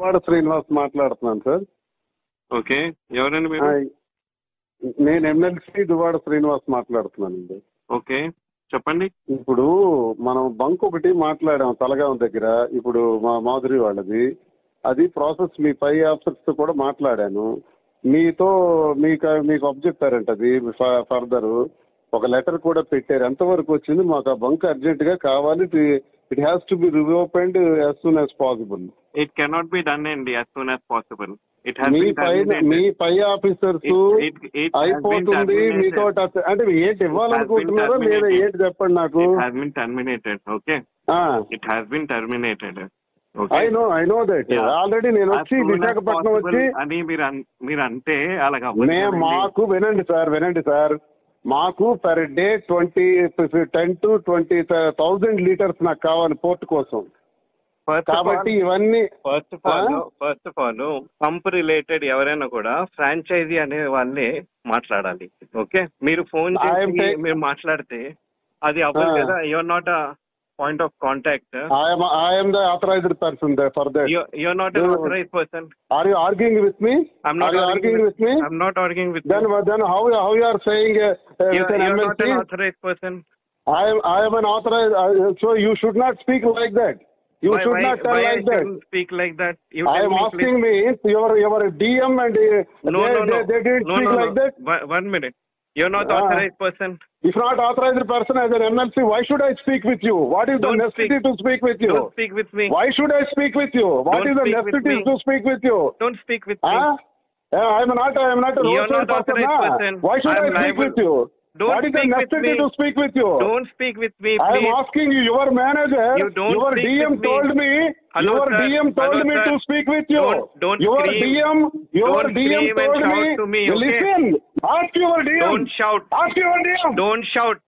దువ్వాడ శ్రీనివాస్ మాట్లాడుతున్నాను sir. Okay, ఎవరండి మీరు? నేను ఎమ్మెల్సీ దువ్వాడ శ్రీనివాస్ మాట్లాడుతున్నానండి. ఓకే, చెప్పండి. ఇప్పుడు మనం బంక్ ఒకటి మాట్లాడాం తలగాం దగ్గర, ఇప్పుడు మా మాధురి వాళ్ళది. అది ప్రాసెస్ మీ పై ఆఫీసర్స్ తో కూడా మాట్లాడాను. మీకు అబ్జెక్టారంట అది ఫర్దర్ ఒక లెటర్ కూడా పెట్టారు. ఎంతవరకు వచ్చింది? మాకు ఆ బంక్ అర్జెంట్ గా కావాలి. It has to be reopened as soon as possible. It cannot be done అండి యాజ్ సూన్ యాజ్ పాసిబుల్. మీ పై ఆఫీసర్స్ అయిపోతుంది మీతో అంటే ఏంటి ఇవ్వాలనుకుంటున్నారో లేదా ఏంటి చెప్పండి నాకు. I know that already. నేను వచ్చి విశాఖపట్నం వచ్చి అని మీరు అంటే అలాగా వినండి సార్, మాకు పర్ డే 10 to 20,000 లీటర్స్ నాకు కావాలి పోర్ట్ కోసం. కాబట్టి ఇవన్నీ first of all pump related ఎవరైనా కూడా ఫ్రాంచైజీ అనే వాళ్ళే మాట్లాడాలి. ఓకే, మీరు ఫోన్ చేసి మీరు మాట్లాడితే అది అవ్వదు కదా. Your not a point of contact. I am the authorized person there for that. You're not an authorized person. Are you arguing with me? I'm not arguing with me. I'm not arguing with then, you. Then how you are saying you're not an authorized person. I am an authorized. So you should not speak like that. You should not tell like that. Speak like that. I am asking me your DM and they didn't speak like that. One minute. You're not authorized person. If not authorized person as an MLC, why should I speak with you? What is the necessity to speak with you? Don't speak with me. Why should I speak with you? What is the necessity to speak with you? Don't speak with me. I am not a roadside person. Why should I speak with you? What is the necessity to speak with you? Don't speak with me, please. I am asking you, your manager, your DM told me, to speak with you. Your DM told me, to me, okay? listen, ask your DM. Don't shout. Ask your DM. Don't shout.